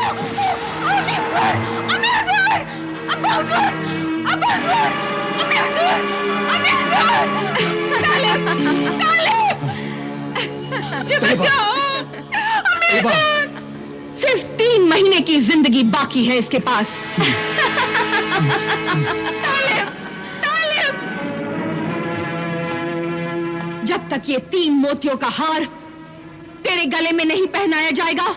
अमीर सर, अमीर sir, Abbas sir, Abbas sir, अमीर सर, अमीर सर, तालिब, तालिब, मुझे बचाओ, अमीर सर। सिर्फ 3 महीने की जिंदगी बाकी है इसके पास। तालिब, तालिब, जब तक ये 3 मोतियों का हार तेरे गले में नहीं पहनाया जाएगा,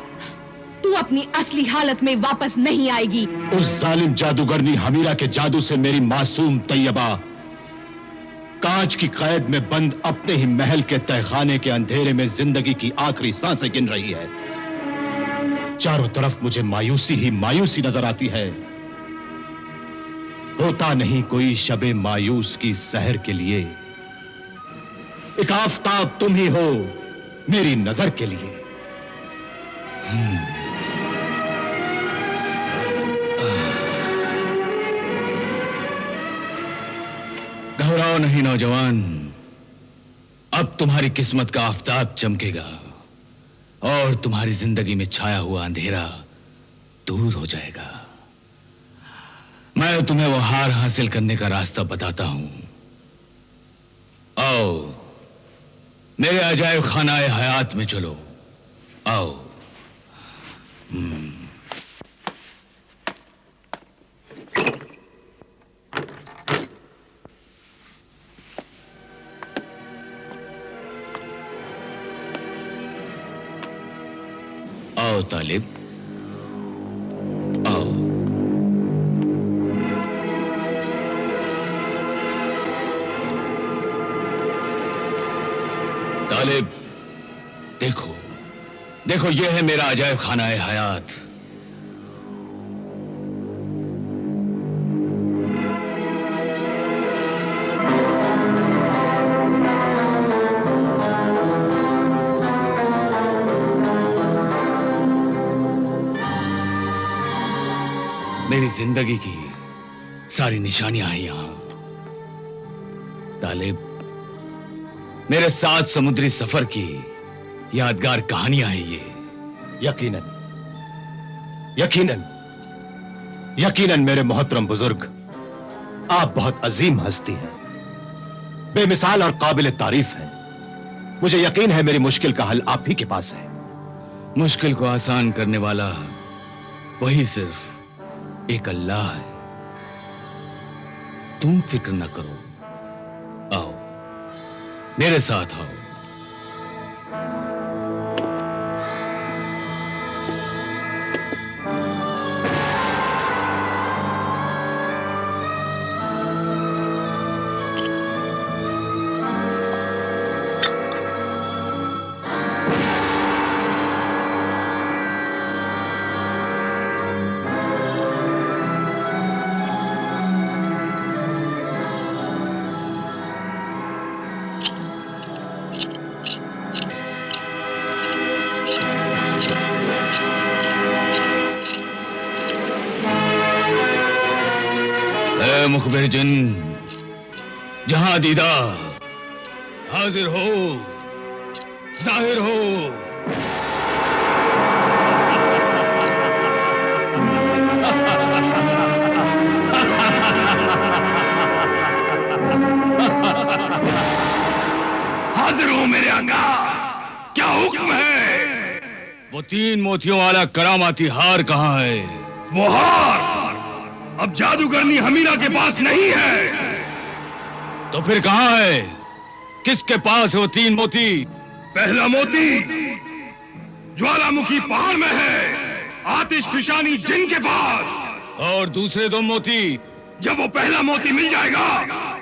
तू अपनी असली हालत में वापस नहीं आएगी। उस जालिम जादूगरनी हमीरा के जादू से मेरी मासूम तैयबा कांच की कैद में बंद अपने ही महल के तहखाने के अंधेरे में जिंदगी की आखिरी सांसें गिन रही है। चारों तरफ मुझे मायूसी ही मायूसी नजर आती है। होता नहीं कोई शबे मायूस की सहर के लिए, एक आफताब तुम ही हो मेरी नजर के लिए। घबराओ नहीं नौजवान, अब तुम्हारी किस्मत का आफताब चमकेगा और तुम्हारी जिंदगी में छाया हुआ अंधेरा दूर हो जाएगा। मैं तुम्हें वो हार हासिल करने का रास्ता बताता हूं। आओ मेरे अजायब खानाए हयात में चलो, आओ। आओ तालिब, आओ। तालिब, देखो देखो, यह है मेरा अजायब खाना-ए हयात। मेरी जिंदगी की सारी निशानियां हैं यहां। तालिब, मेरे 7 समुद्री सफर की यादगार कहानियां हैं ये। यकीनन, यकीनन, यकीनन मेरे मोहतरम बुजुर्ग, आप बहुत अजीम हस्ती हैं, बेमिसाल और काबिल तारीफ हैं। मुझे यकीन है मेरी मुश्किल का हल आप ही के पास है। मुश्किल को आसान करने वाला वही सिर्फ एक अल्लाह है। तुम फिक्र न करो, आओ मेरे साथ आओ। मुखबिर जिन, जहां दीदा हाजिर हो, जाहिर हो। हाजिर हो मेरे आका, क्या हुक्म है? वो 3 मोतियों वाला करामाती हार कहाँ है? वो हार अब जादूगरनी हमीरा के पास नहीं है। तो फिर कहाँ है? किसके पास है वो 3 मोती? पहला मोती ज्वालामुखी पहाड़ में है, आतिश फिशानी जिन के पास। और दूसरे 2 मोती? जब वो पहला मोती मिल जाएगा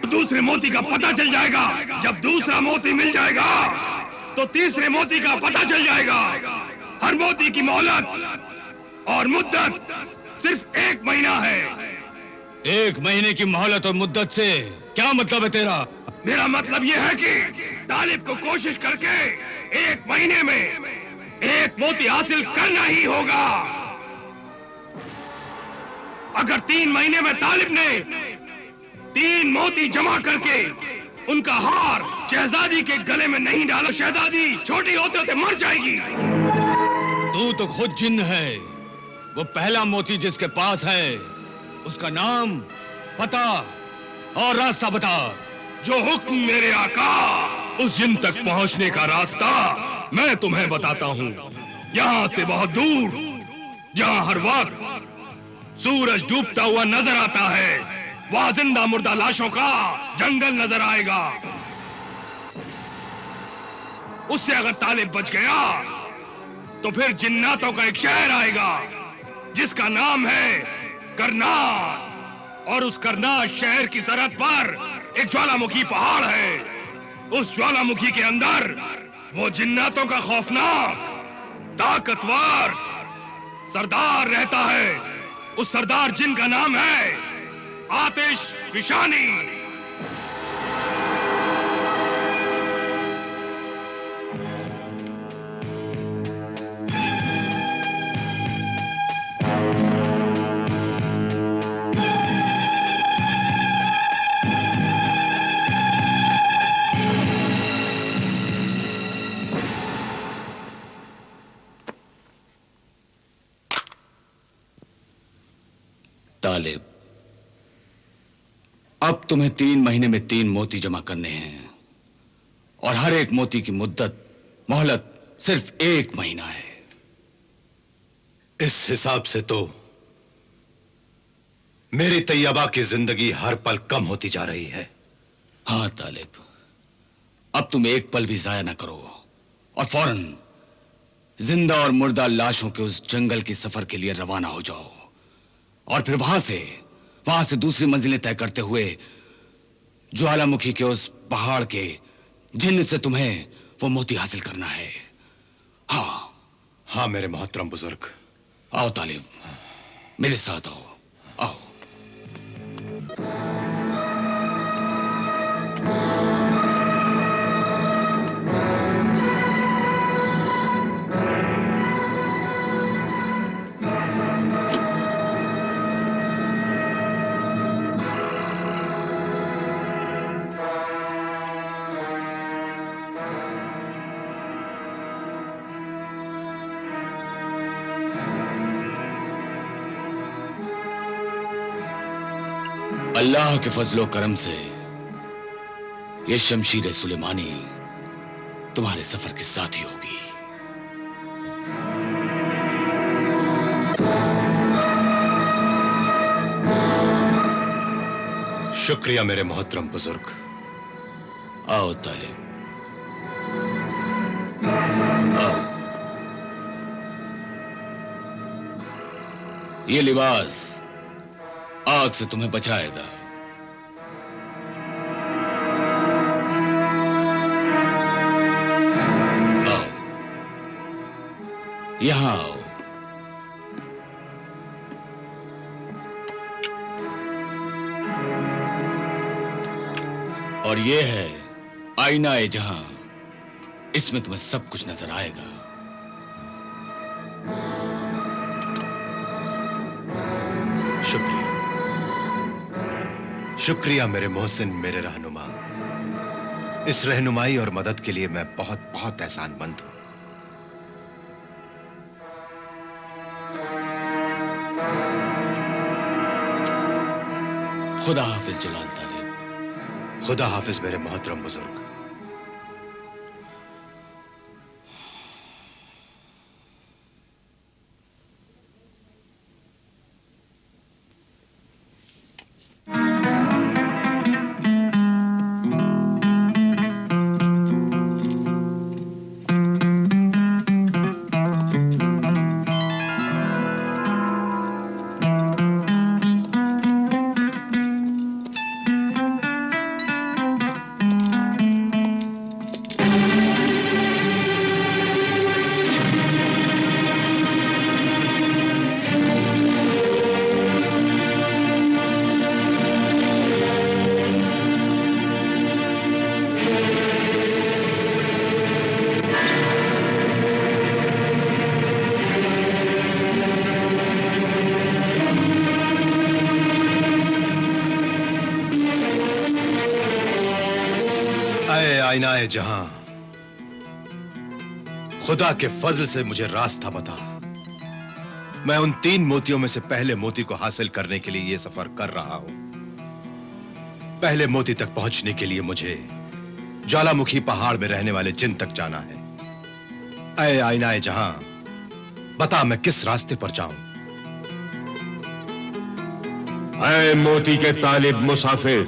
तो दूसरे मोती का पता चल जाएगा। जब दूसरा मोती मिल जाएगा तो तीसरे मोती का पता चल जाएगा। हर मोती की मोहलत और मुद्दत सिर्फ 1 महीना है। 1 महीने की मोहलत और मुद्दत से क्या मतलब है तेरा? मेरा मतलब यह है कि तालिब को कोशिश करके 1 महीने में 1 मोती हासिल करना ही होगा। अगर 3 महीने में तालिब ने 3 मोती जमा करके उनका हार शहजादी के गले में नहीं डाला, शहजादी छोटी होते होते मर जाएगी। तू तो खुद जिन्न है, वो पहला मोती जिसके पास है उसका नाम, पता और रास्ता बता। जो हुक्म मेरे आका। उस जिन तक पहुंचने का रास्ता मैं तुम्हें बताता हूं। यहां से बहुत दूर, जहां हर वक्त सूरज डूबता हुआ नजर आता है, वहां जिंदा मुर्दा लाशों का जंगल नजर आएगा। उससे अगर तालिब बच गया तो फिर जिन्नातों का एक शहर आएगा जिसका नाम है करनास। और उस करनास शहर की सरहद पर एक ज्वालामुखी पहाड़ है। उस ज्वालामुखी के अंदर वो जिन्नातों का खौफनाक ताकतवर सरदार रहता है। उस सरदार जिन का नाम है आतिश फिशानी। तालिब, अब तुम्हें 3 महीने में 3 मोती जमा करने हैं और हर एक मोती की मुद्दत, मोहलत सिर्फ 1 महीना है। इस हिसाब से तो मेरी तैयबा की जिंदगी हर पल कम होती जा रही है। हाँ तालिब, अब तुम एक पल भी जाया ना करो और फौरन जिंदा और मुर्दा लाशों के उस जंगल के सफर के लिए रवाना हो जाओ और फिर वहां से दूसरी मंजिलें तय करते हुए ज्वालामुखी के उस पहाड़ के जिन से तुम्हें वो मोती हासिल करना है। हाँ मेरे मोहतरम बुजुर्ग। आओ तालिब, मेरे साथ आओ। आओ। अल्लाह के फजलो करम से ये शमशीर सुलेमानी तुम्हारे सफर के साथी होगी। शुक्रिया मेरे मोहतरम बुजुर्ग। आओ तालिब, आओ। ये लिबास आग से तुम्हें बचाएगा। आओ, यहां आओ। और ये है आईना ए जहां, इसमें तुम्हें सब कुछ नजर आएगा। शुक्रिया, शुक्रिया मेरे मोहसिन, मेरे रहनुमा। इस रहनुमाई और मदद के लिए मैं बहुत बहुत एहसानमंद हूं। खुदा हाफिज जलाल तालिब। खुदा हाफिज मेरे मोहतरम बुजुर्ग। आईनाए जहां, खुदा के फजल से मुझे रास्ता बता। मैं उन 3 मोतियों में से पहले मोती को हासिल करने के लिए यह सफर कर रहा हूं। पहले मोती तक पहुंचने के लिए मुझे ज्वालामुखी पहाड़ में रहने वाले जिन तक जाना है। ऐ आईनाए जहां, बता मैं किस रास्ते पर जाऊं? ऐ मोती के तालिब मुसाफिर,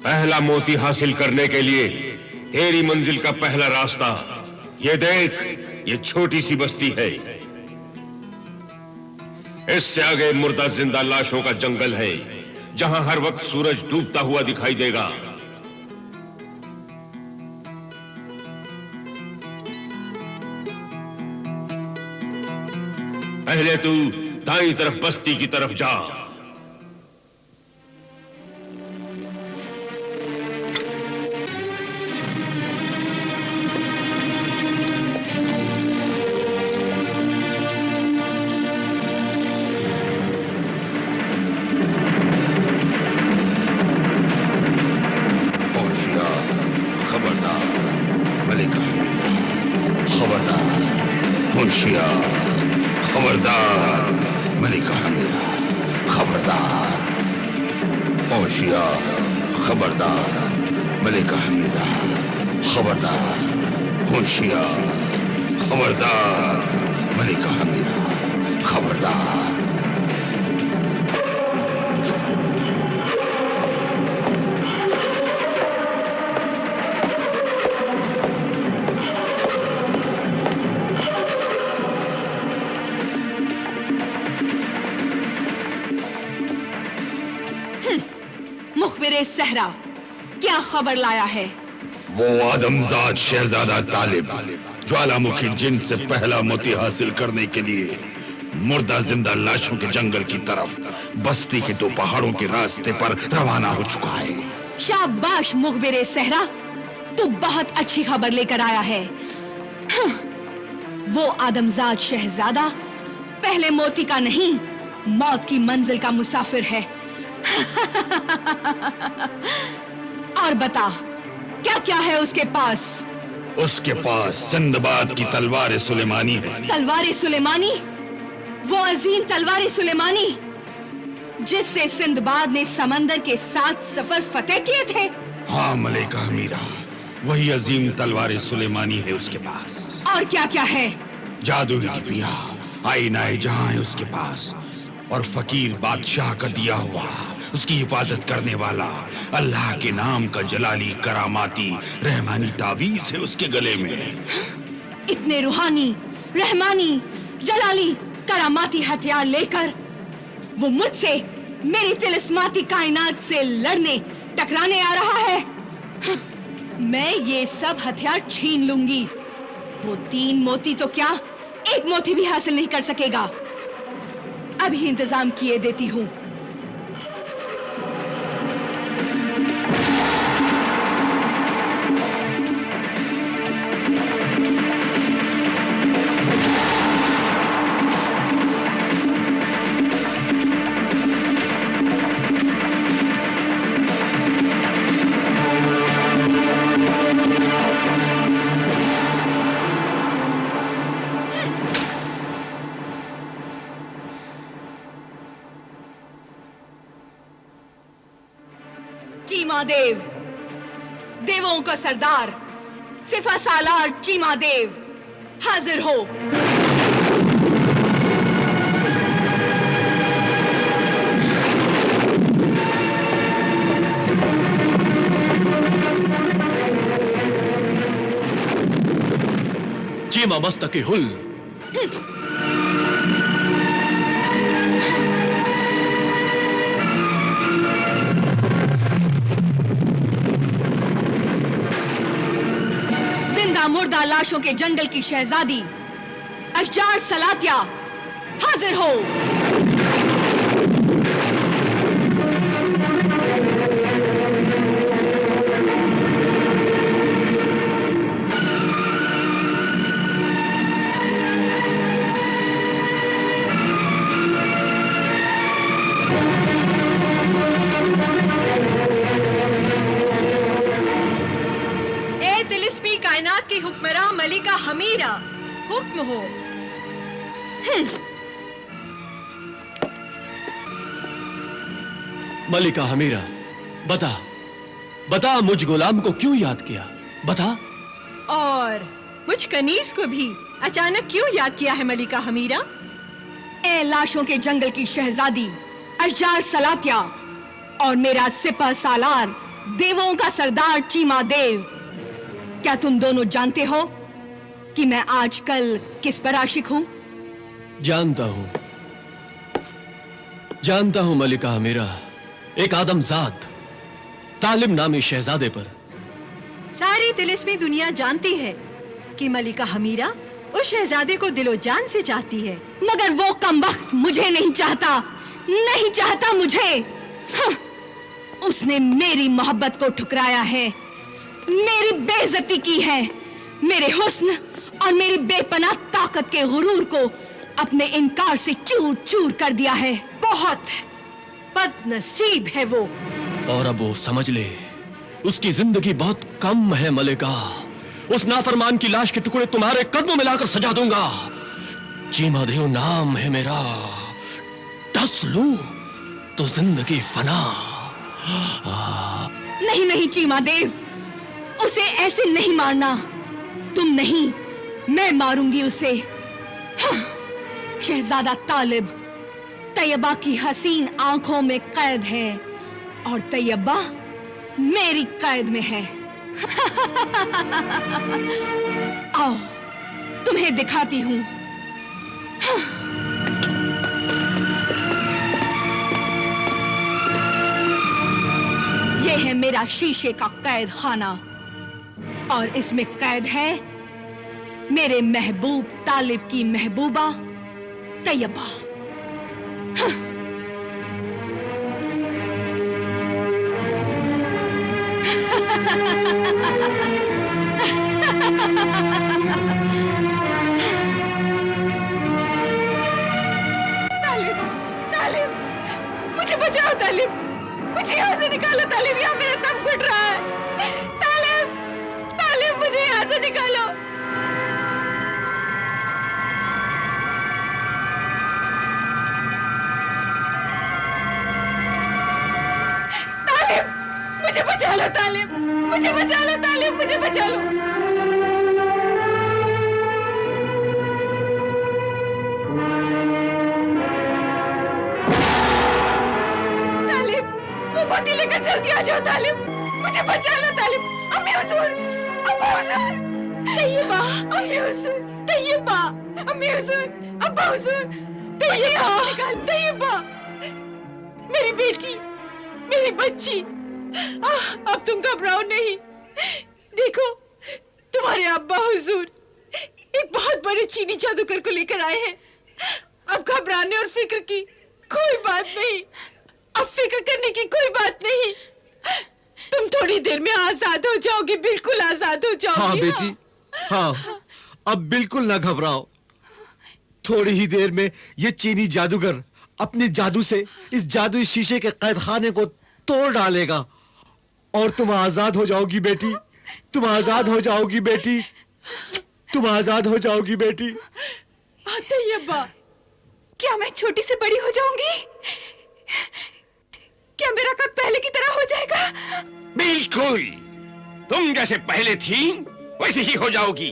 पहला मोती हासिल करने के लिए तेरी मंजिल का पहला रास्ता ये देख, ये छोटी सी बस्ती है। इससे आगे मुर्दा जिंदा लाशों का जंगल है, जहां हर वक्त सूरज डूबता हुआ दिखाई देगा। पहले तू दाईं तरफ बस्ती की तरफ जा। खबरदार मलिका हमीरा, खबरदार। होशियार, खबरदार मलिका हमीरा, खबरदार। होशियार, खबरदार मलिका हमीरा, खबरदार। मुखबिरे सहरा, क्या खबर लाया है? वो आदमजाद शहजादा तालिब ज्वालामुखी जिन से पहला मोती हासिल करने के लिए मुर्दा जिंदा लाशों के जंगल की तरफ बस्ती के 2 पहाड़ों के रास्ते पर रवाना हो चुका है। शाबाश मुखबिरे सहरा, तू बहुत अच्छी खबर लेकर आया है। वो आदमजाद शहजादा पहले मोती का नहीं, मौत की मंजिल का मुसाफिर है। और बता, क्या क्या है उसके पास? उसके पास सिंदबाद की तलवार सुलेमानी है। तलवार सुलेमानी? वो अजीम तलवार सुलेमानी जिससे सिंदबाद ने समंदर के 7 सफर फतेह किए थे? हाँ मलिका हमीरा, वही अजीम तलवार सुलेमानी है उसके पास। और क्या क्या है? जादू की पिया आईनाए जहां है उसके पास, और फकीर बादशाह का दिया हुआ उसकी हिफाजत करने वाला अल्लाह के नाम का जलाली करामाती रहमानी तावीज है उसके गले में। इतने रूहानी, रहमानी, जलाली, करामाती हथियार लेकर वो मुझसे, मेरी तिलिस्माती कायनात से लड़ने टकराने आ रहा है। मैं ये सब हथियार छीन लूंगी। वो 3 मोती तो क्या, 1 मोती भी हासिल नहीं कर सकेगा। अभी इंतजाम किए देती हूं। चीमा देव, देवों का सरदार, सिफा सालार चीमा देव, हाजिर हो। चीमा मस्तके हुल। मुर्दा लाशों के जंगल की शहजादी अशजार सलातिया, हाजिर हो। की हुक्मरान मलिका हमीरा, हुक्म हो। मलिका हमीरा, बता मुझ गुलाम को क्यों याद किया? बता। और मुझ कनीज को भी अचानक क्यों याद किया है मलिका हमीरा? ए लाशों के जंगल की शहजादी अशजार सलातिया और मेरा सिपह सालार, देवों का सरदार चीमा देव, क्या तुम दोनों जानते हो कि मैं आजकल किस पर आशिक हूं? जानता हूं मलिका हमीरा, एक आदमजाद तालिब नामी शहजादे पर। सारी तिलिस्मी दुनिया जानती है कि मलिका हमीरा उस शहजादे को दिलो जान से चाहती है, मगर वो कमबख्त मुझे नहीं चाहता मुझे। हाँ, उसने मेरी मोहब्बत को ठुकराया है, मेरी बेइज्जती की है, मेरे हुस्न और मेरी बेपनाह ताकत के गुरूर को अपने इनकार से चूर चूर कर दिया है। बहुत बदनसीब है वो। और अब वो समझ ले, उसकी जिंदगी बहुत कम है मलिका। उस नाफरमान की लाश के टुकड़े तुम्हारे कदमों में लाकर सजा दूंगा। चीमा देव नाम है मेरा, डस लूं तो जिंदगी फना। नहीं चीमा देव, उसे ऐसे नहीं मारना। तुम नहीं, मैं मारूंगी उसे। हाँ, शहजादा तालिब तैयबा की हसीन आंखों में कैद है और तैयबा मेरी कैद में है। आओ तुम्हें दिखाती हूं। हाँ। ये है मेरा शीशे का कैद खाना और इसमें कैद है मेरे महबूब तालिब की महबूबा तैयबा। हाँ। तालिब, मुझे बचाओ तालिब, मुझे यहाँ से निकालो तालिब, यहाँ मेरा दम घुट रहा है। तालिब, मुझे यहाँ से निकालो। तालिब, मुझे बचा लो तालिब, मुझे बचा लो तालिब, मुझे बचा लो। बहुत ही लेकर जल्दी आ जाओ तालिब, मुझे बचा लो तालिब। अम्मी हुजूर, अब्बा हुजूर, तैयबा, अम्मी हुजूर, तैयबा, अम्मी हुजूर, अब्बा हुजूर, तैयबा, तैयबा, मेरी बेटी, मेरी बच्ची। अब तुम घबराओ नहीं। देखो, तुम्हारे अब्बा हुजूर एक बहुत बड़े चीनी जादूगर को लेकर आए हैं। अब घबराने और फिक्र की कोई बात नहीं, अब फिक्र करने की कोई बात नहीं। तुम थोड़ी देर में आजाद हो जाओगी, बिल्कुल आजाद हो जाओगी। हाँ बेटी, हाँ, अब बिल्कुल ना घबराओ। थोड़ी ही देर में ये चीनी जादूगर अपने जादू से इस जादुई शीशे के कैद खाने को तोड़ डालेगा और तुम आजाद हो जाओगी बेटी, तुम आजाद हो जाओगी बेटी, तुम आजाद हो जाओगी बेटी। तैयबा, क्या मैं छोटी से बड़ी हो जाऊंगी? क्या मेरा कद पहले की तरह हो जाएगा? बिल्कुल, तुम जैसे पहले थी वैसे ही हो जाओगी।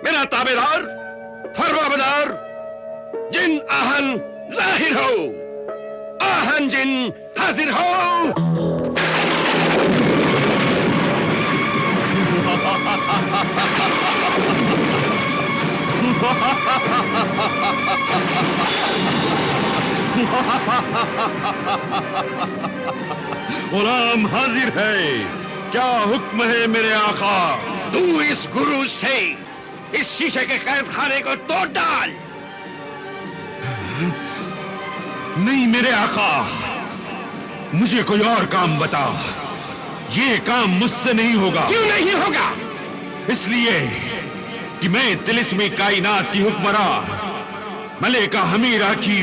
मेरा ताबेदार, फरमाबरदार, जिन आहन जाहिर हो, आहन जिन हाजिर हो। गुलाम हाजिर है, क्या हुक्म है मेरे आका? तू इस गुरु से इस शीशे के कैद खाने को तोड़ डाल। नहीं मेरे आका, मुझे कोई और काम बता। ये काम मुझसे नहीं होगा। क्यों नहीं होगा? इसलिए कि मैं तिलिस्मी कायनात की हुक्मरान मलिका हमीरा की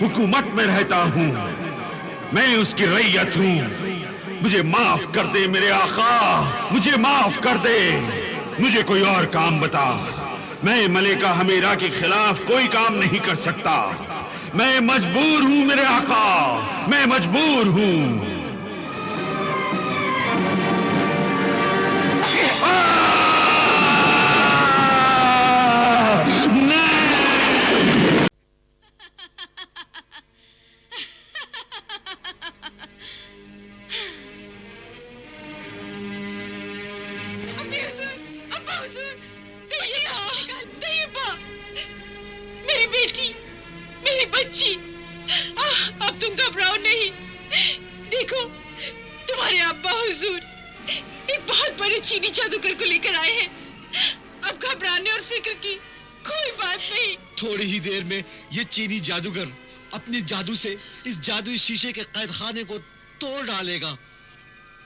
हुकूमत में रहता हूँ। मैं उसकी रैयत हूँ मुझे माफ कर दे मेरे आका, मुझे माफ कर दे। मुझे कोई और काम बता। मैं मलिका हमीरा के खिलाफ कोई काम नहीं कर सकता। मैं मजबूर हूं मेरे आका, मैं मजबूर हूं। मेरी बेटी, मेरी बच्ची, अब तुम घबराओ नहीं। देखो, तुम्हारे अब्बा हुजूर एक बहुत बड़े चीनी जादूगर को लेकर आए हैं। अब घबराने और फिक्र की कोई बात नहीं। थोड़ी ही देर में ये चीनी जादूगर अपने जादू से इस जादुई शीशे के कैद खाने को तोड़ डालेगा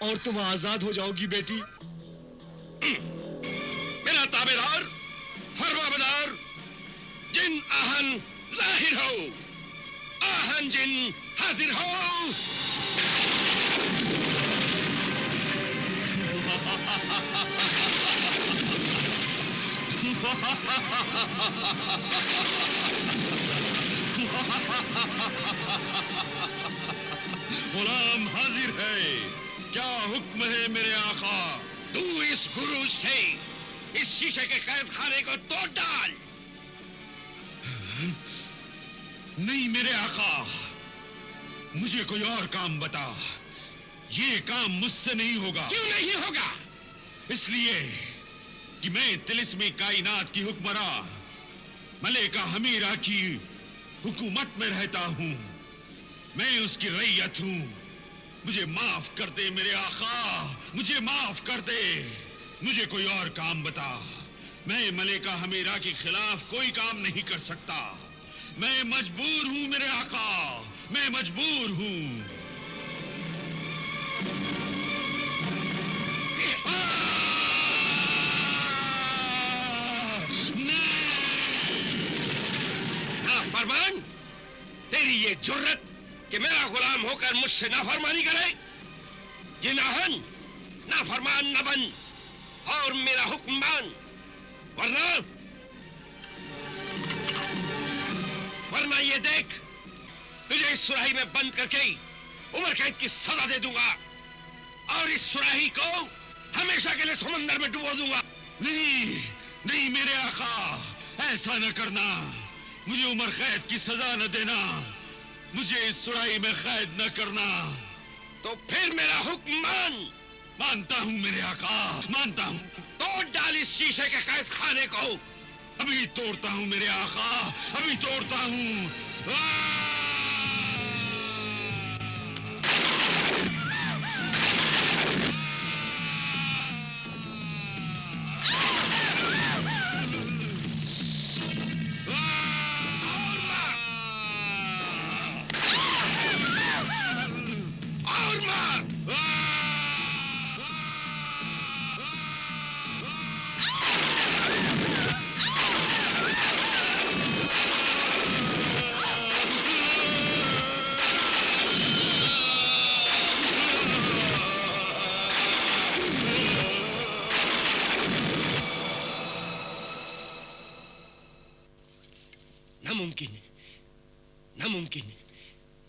और तुम आजाद हो जाओगी बेटी। मेरा ताबेदार, फरमाबरदार, जिन आहन जाहिर हो, आहन जिन हाजिर हो। गुलाम हाजिर है। क्या हुक्म है मेरे आका? तू इस गुरूज से इस शीशे के कैद खाने को तोड़ डाल। नहीं मेरे आका, मुझे कोई और काम बता। ये काम मुझसे नहीं होगा। क्यों नहीं होगा? इसलिए कि मैं तिलिस्मी कायनात की हुक्मरा मलिका हमीरा की हुकूमत में रहता हूं। मैं उसकी रैयत हूं। मुझे माफ कर दे मेरे आका, मुझे माफ कर दे। मुझे कोई और काम बता। मैं मलिका हमीरा के खिलाफ कोई काम नहीं कर सकता। मैं मजबूर हूं मेरे आका, मैं मजबूर हूं। नाफरमान, तेरी ये जुर्रत कि मेरा गुलाम होकर मुझसे नाफरमानी करे। जिनाहन नाफरमान न बन और मेरा हुक्म मान, वरना ये देख, तुझे इस सुराही में बंद करके उम्र कैद की सजा दे दूंगा और इस सुराही को हमेशा के लिए समंदर में डुबो दूंगा। नहीं नहीं मेरे आका, ऐसा न करना। मुझे उम्र कैद की सजा न देना। मुझे इस सुराही में कैद न करना। तो फिर मेरा हुक्म मान। मानता हूं मेरे आका, मानता हूं। तोड़ डाल इस शीशे के कैद खाने को। अभी तोड़ता हूं मेरे आका, अभी तोड़ता हूं।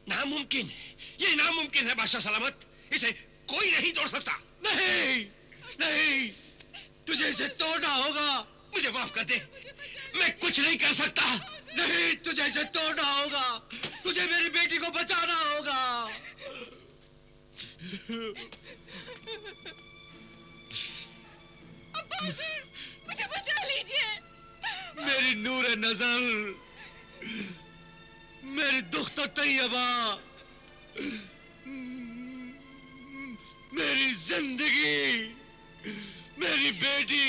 नामुमकिन, ये नामुमकिन है बादशाह सलामत। इसे कोई नहीं तोड़ सकता। नहीं नहीं, तुझे इसे तोड़ना होगा। मुझे माफ कर दे, मैं कुछ नहीं कर सकता। नहीं, तुझे इसे तोड़ना होगा। तुझे मेरी बेटी को बचाना होगा। मुझे बचा लीजिए। मेरी नूर नजर, मेरी दुख्त तैयबा, मेरी जिंदगी, मेरी बेटी।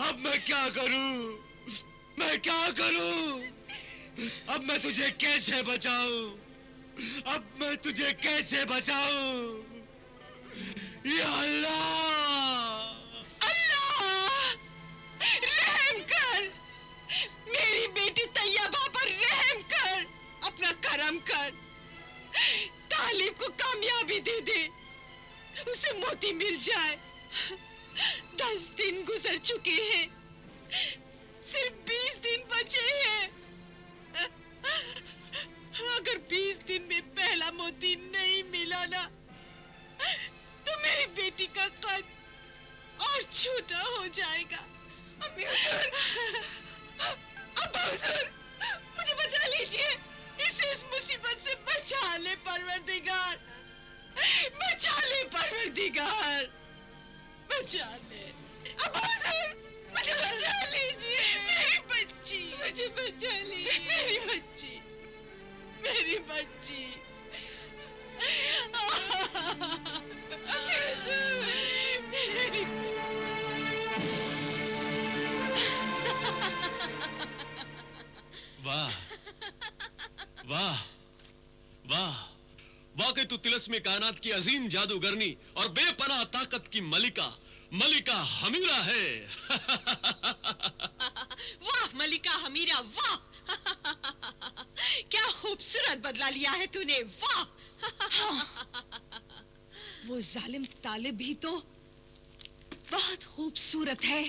अब मैं क्या करूं? मैं क्या करूं? अब मैं तुझे कैसे बचाऊं? अब मैं तुझे कैसे बचाऊं? या अल्लाह! अल्लाह! रहम कर, मेरी बेटी तैयबा पर रहम कर, अपना करम कर, तालिब को कामयाबी दे दे। मोती मिल जाए। 10 दिन गुजर चुके हैं, सिर्फ 20 दिन बचे हैं। अगर 20 दिन में पहला मोती नहीं मिला ना, तो मेरी बेटी का कद और छोटा हो जाएगा। अम्मी हुजूर, अब्बा हुजूर, मुझे बचा लीजिए। इस मुसीबत से बचा ले परवरदिगार, बचा ले परवरदिगार, बचा ले। अब्बा हुजूर, मुझे बचा लीजिए। मेरी बच्ची, मुझे बचा लीजिए। मेरी बच्ची, मेरी बच्ची। मेरी वाह वाह वाह, वाकई तू तिलस्मी कायनात की अजीम जादूगरनी और बेपनाह ताकत की मलिका, मलिका हमीरा है। वाह मलिका हमीरा, वाह। क्या खूबसूरत बदला लिया है तूने, वाह। वो जालिम तालिब भी तो बहुत खूबसूरत है,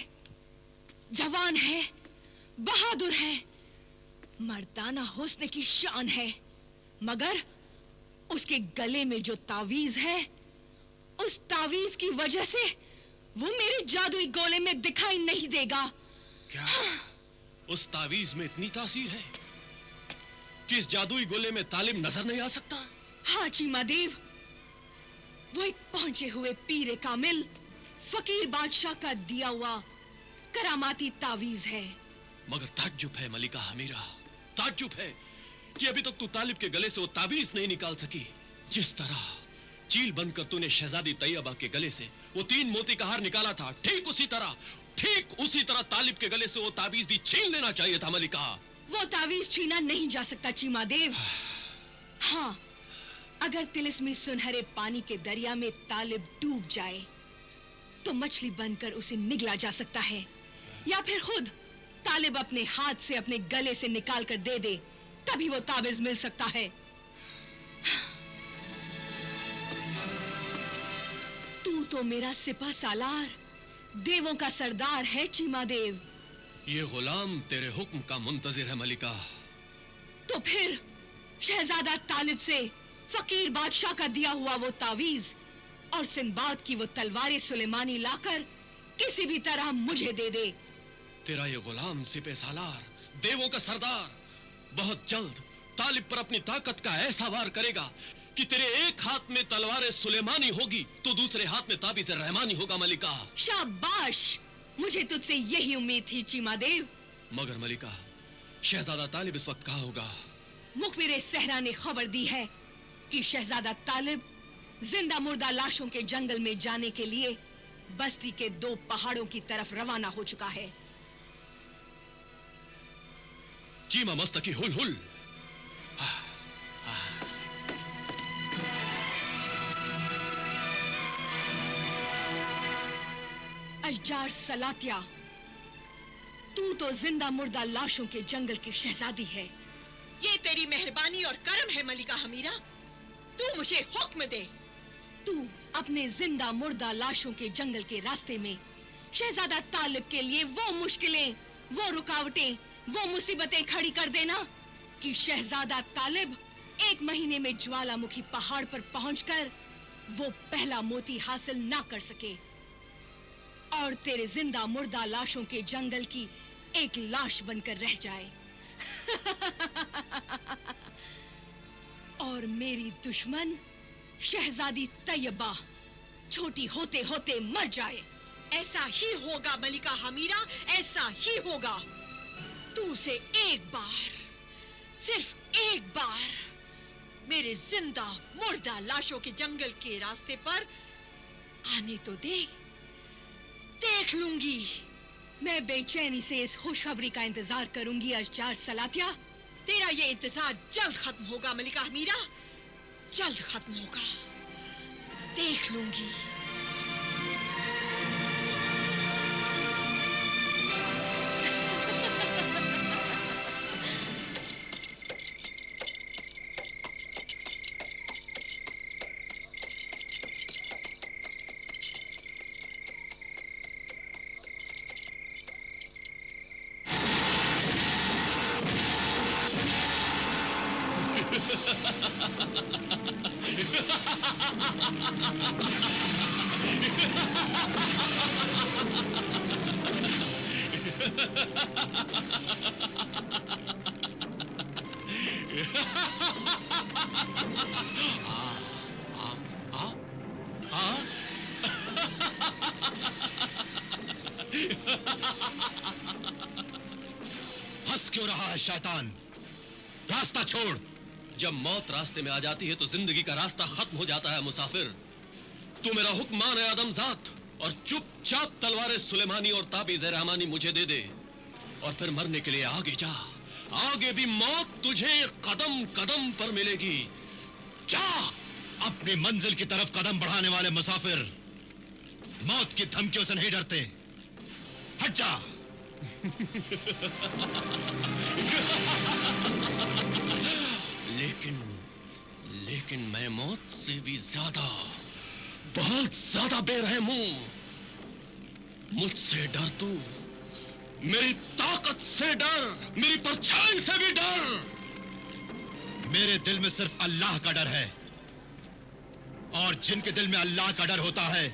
जवान है, बहादुर है, मर्दाना हुस्न की शान है, मगर उसके गले में जो तावीज है, उस तावीज की वजह से वो मेरे जादुई गोले में दिखाई नहीं देगा। क्या उस तावीज में इतनी तासीर है कि इस जादुई गोले में तालिब नजर नहीं आ सकता? हाँ चीमा देव, वो एक पहुंचे हुए पीरे कामिल फकीर बादशाह का दिया हुआ करामाती तावीज है। मगर ताज्जुब है मलिका हमीरा, ताज्जुब है कि अभी तक तू तालिब के गले से वो ताबीज नहीं निकाल सकी। जिस तरह चील बनकर तूने शहजादी तैयबा के गले से वो 3 मोती का हार निकाला था, ठीक उसी तरह तालिब के गले से वो ताबीज भी छीन लेना चाहिए था मलिका। वो तावीज छीना नहीं जा सकता चीमा देव। हाँ, अगर तिलिस्मी सुनहरे पानी के दरिया में तालिब डूब जाए तो मछली बनकर उसे निगला जा सकता है, या फिर खुद तालिब अपने हाथ से अपने गले से निकाल कर दे दे, तभी वो ताबीज मिल सकता है। तू तो मेरा सिपह सालार, देवों का सरदार है चीमा देव। ये गुलाम तेरे हुक्म का मुंतजिर है मलिका। तो फिर शहजादा तालिब से फकीर बादशाह का दिया हुआ वो तावीज और सिंबाद की वो तलवार सुलेमानी लाकर किसी भी तरह मुझे दे दे। तेरा ये गुलाम सिपह सालार, देवों का सरदार, बहुत जल्द तालिब पर अपनी ताकत का ऐसा वार करेगा कि तेरे एक हाथ में तलवार सुलेमानी होगी तो दूसरे हाथ में ताबीज रहमानी होगा मलिका। शाबाश, मुझे तुझसे यही उम्मीद थी चीमा देव। मगर मलिका, शहजादा तालिब इस वक्त कहाँ होगा? मुखबिर सहरा ने खबर दी है कि शहजादा तालिब जिंदा मुर्दा लाशों के जंगल में जाने के लिए बस्ती के 2 पहाड़ों की तरफ रवाना हो चुका है। चीमा मस्तकी हुल हुल। अशजार सलातिया, तू तो जिंदा मुर्दा लाशों के जंगल की शहजादी है। ये तेरी मेहरबानी और करम है मलिका हमीरा, तू मुझे हुक्म दे। तू अपने जिंदा मुर्दा लाशों के जंगल के रास्ते में शहजादा तालिब के लिए वो मुश्किलें, वो रुकावटें, वो मुसीबतें खड़ी कर देना कि शहजादा तालिब 1 महीने में ज्वालामुखी पहाड़ पर पहुंचकर वो पहला मोती हासिल ना कर सके और तेरे जिंदा मुर्दा लाशों के जंगल की एक लाश बनकर रह जाए। और मेरी दुश्मन शहजादी तैयबा छोटी होते होते मर जाए। ऐसा ही होगा मलिका हमीरा, ऐसा ही होगा। तू उसे एक बार, सिर्फ एक बार मेरे जिंदा मुर्दा लाशों के जंगल के रास्ते पर आने तो दे, देख लूंगी। मैं बेचैनी से इस खुशखबरी का इंतजार करूंगी अशजार सलातिया। तेरा ये इंतजार जल्द खत्म होगा मलिका हमीरा, जल्द खत्म होगा, देख लूंगी। शैतान, रास्ता छोड़। जब मौत रास्ते में आ जाती है तो जिंदगी का रास्ता खत्म हो जाता है मुसाफिर। तू मेरा हुक्म मान है आदमजात और चुपचाप तलवार सुलेमानी और ताबीज़ रहमानी मुझे दे दे और फिर मरने के लिए आगे जा। आगे भी मौत तुझे कदम कदम पर मिलेगी। जा। अपनी मंजिल की तरफ कदम बढ़ाने वाले मुसाफिर मौत की धमकियों से नहीं डरते। हट जा। लेकिन मैं मौत से भी ज्यादा, बहुत ज्यादा बेरहम हूं। मुझसे डर तू, मेरी ताकत से डर, मेरी परछाई से भी डर। मेरे दिल में सिर्फ अल्लाह का डर है, और जिनके दिल में अल्लाह का डर होता है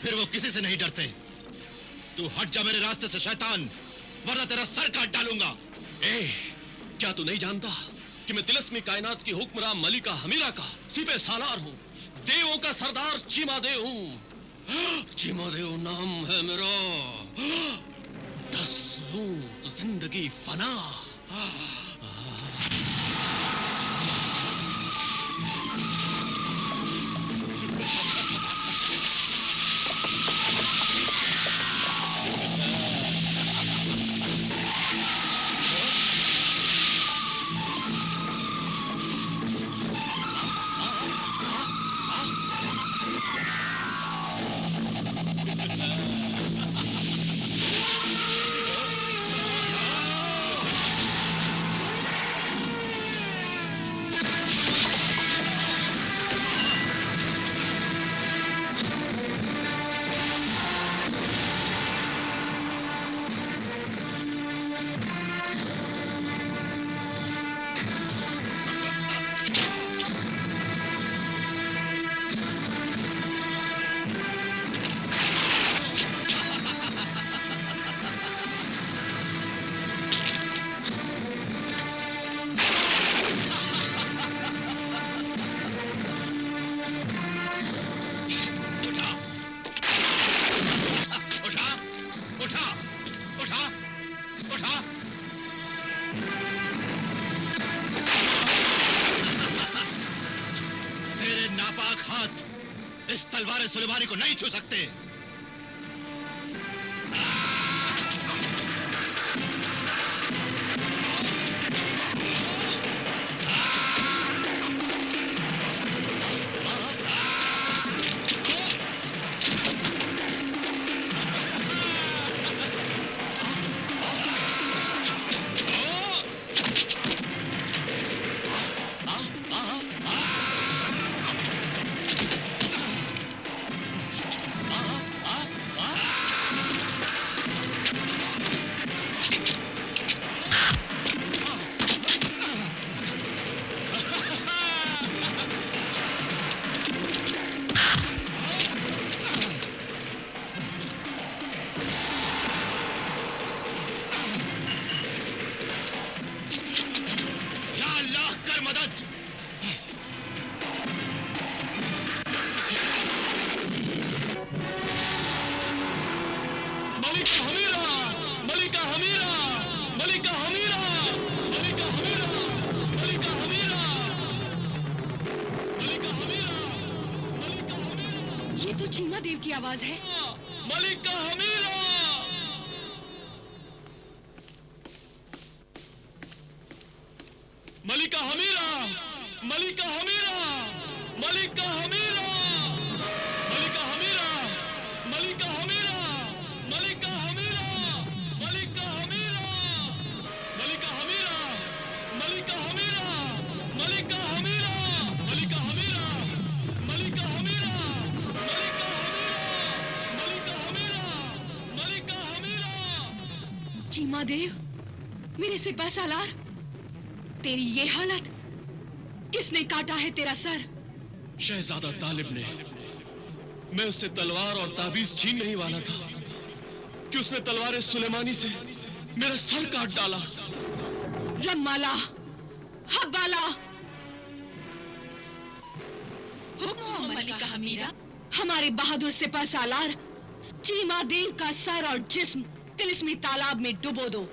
फिर वो किसी से नहीं डरते। तू हट जा मेरे रास्ते से शैतान, वरना तेरा सर काट डालूंगा। क्या तू नहीं जानता कि मैं तिलस्मी कायनात की हुक्मरान मलिका हमीरा का सीपे सालार हूं, देवों का सरदार चीमा देव हूं। चीमा देव नाम है मेरा। दस लूं तो जिंदगी फना। इस तलवार सुलेमानी को नहीं छू सकते। ये तो चीमा देव की आवाज है। मलिका हमीरा। मलिका हमीरा, मलिका हमीरा, मलिका हमीरा, मलिका हमीरा, मलिका हमीरा, मलिका हमीरा, मलिका हमीरा, मलिका हमीरा, मलिका हमीरा, मलिका हमीरा, मलिका हमीरा, मलिका हमीरा, मलिका हमीरा, मलिका हमीरा। चीमा देव, मेरे सिपह सालार, तेरी ये हालत, किसने काटा है तेरा सर? शहजादा तालिब ने। मैं उससे तलवार और ताबीज छीनने ही वाला था कि उसने तलवार सुलेमानी से मेरा सर काट डाला। रमाला, हब्बाला, मलिका हमीरा। हमारे बहादुर सिपह सालार चीमा देव का सर और जिस्म तिलिस्मी तालाब में डुबो दो।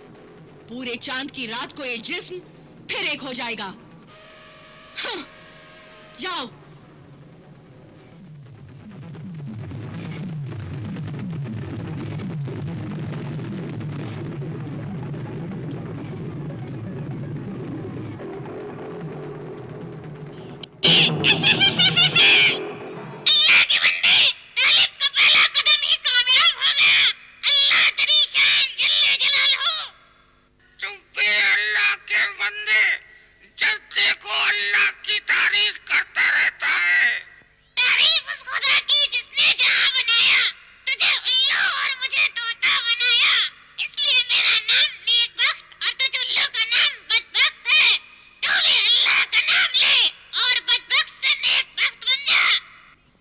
पूरे चांद की रात को ये जिस्म फिर एक हो जाएगा। हाँ, जाओ।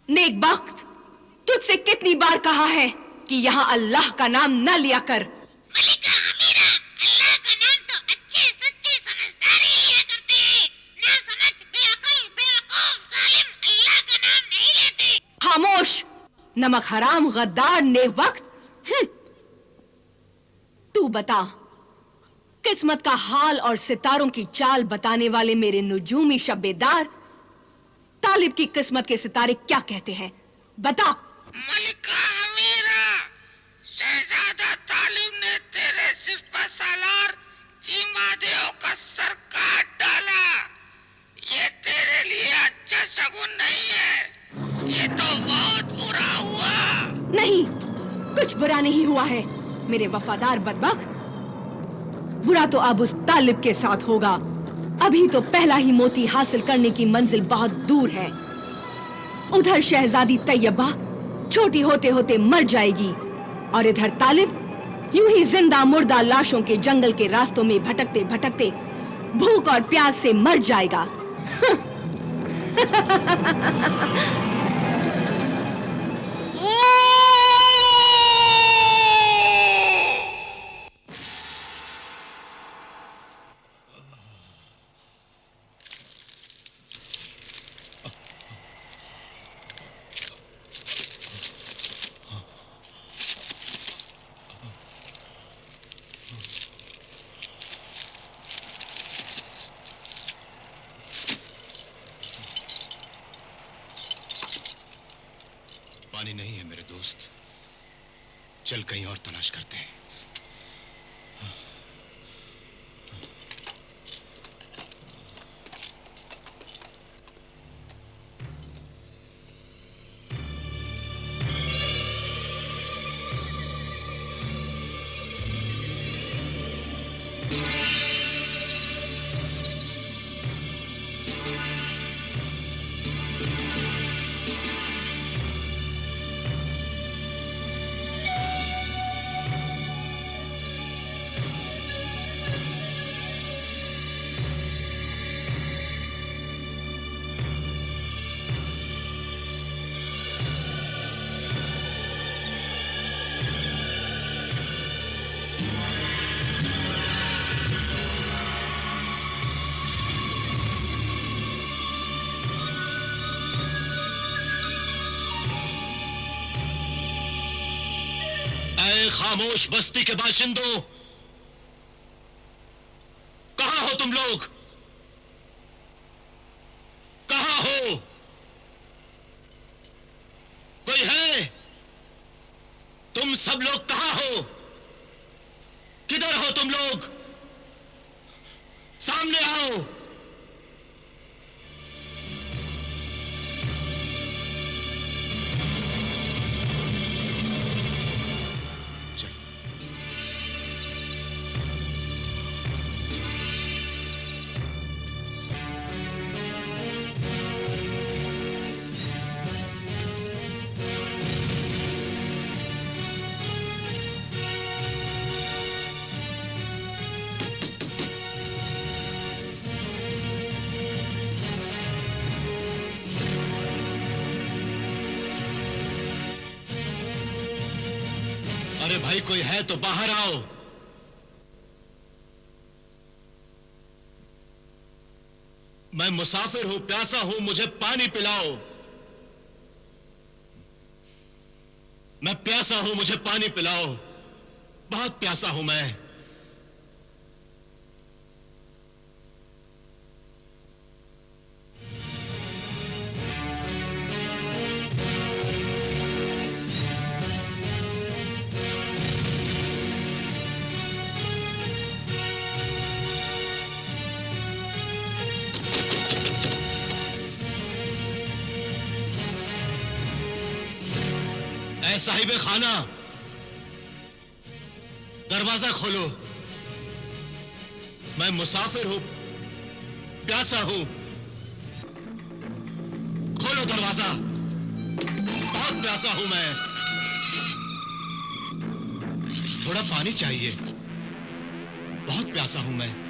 नेकबख्त, तुझसे कितनी बार कहा है कि यहाँ अल्लाह का नाम न लिया कर। मलिका अमीरा, अल्लाह का नाम तो अच्छे सच्चे समझदार ही लिया करते हैं। ना समझ बेअक्ल बेवकूफ जालिम अल्लाह का नाम नहीं लेते। खामोश, नमक हराम गद्दार नेकबख्त। तू बता, किस्मत का हाल और सितारों की चाल बताने वाले मेरे नुजूमी शब्बेदार, तालिब की किस्मत के सितारे क्या कहते हैं? बता। मलिका अमीरा, शहजादा तालिब ने तेरे सिफा सालार चीमादेव का सर काट डाला। ये तेरे लिए अच्छा शगुन नहीं है। ये तो बहुत बुरा हुआ। नहीं, कुछ बुरा नहीं हुआ है मेरे वफादार बदबख्त। बुरा तो अब उस तालिब के साथ होगा। अभी तो पहला ही मोती हासिल करने की मंजिल बहुत दूर है। उधर शहजादी तैयबा छोटी होते होते मर जाएगी और इधर तालिब यूं ही जिंदा मुर्दा लाशों के जंगल के रास्तों में भटकते भटकते भूख और प्यास से मर जाएगा। पानी नहीं है मेरे दोस्त, चल कहीं और तलाश करते हैं। खामोश बस्ती के बाशिंदों, कहां हो तुम लोग? कहां हो? कोई है? तुम सब लोग कहां हो? किधर हो तुम लोग? सामने आओ। अरे भाई, कोई है तो बाहर आओ। मैं मुसाफिर हूं, प्यासा हूं, मुझे पानी पिलाओ। मैं प्यासा हूं, मुझे पानी पिलाओ। बहुत प्यासा हूं मैं। साहिबे खाना, दरवाजा खोलो। मैं मुसाफिर हूं, प्यासा हूं। खोलो दरवाजा, बहुत प्यासा हूं मैं। थोड़ा पानी चाहिए, बहुत प्यासा हूं मैं।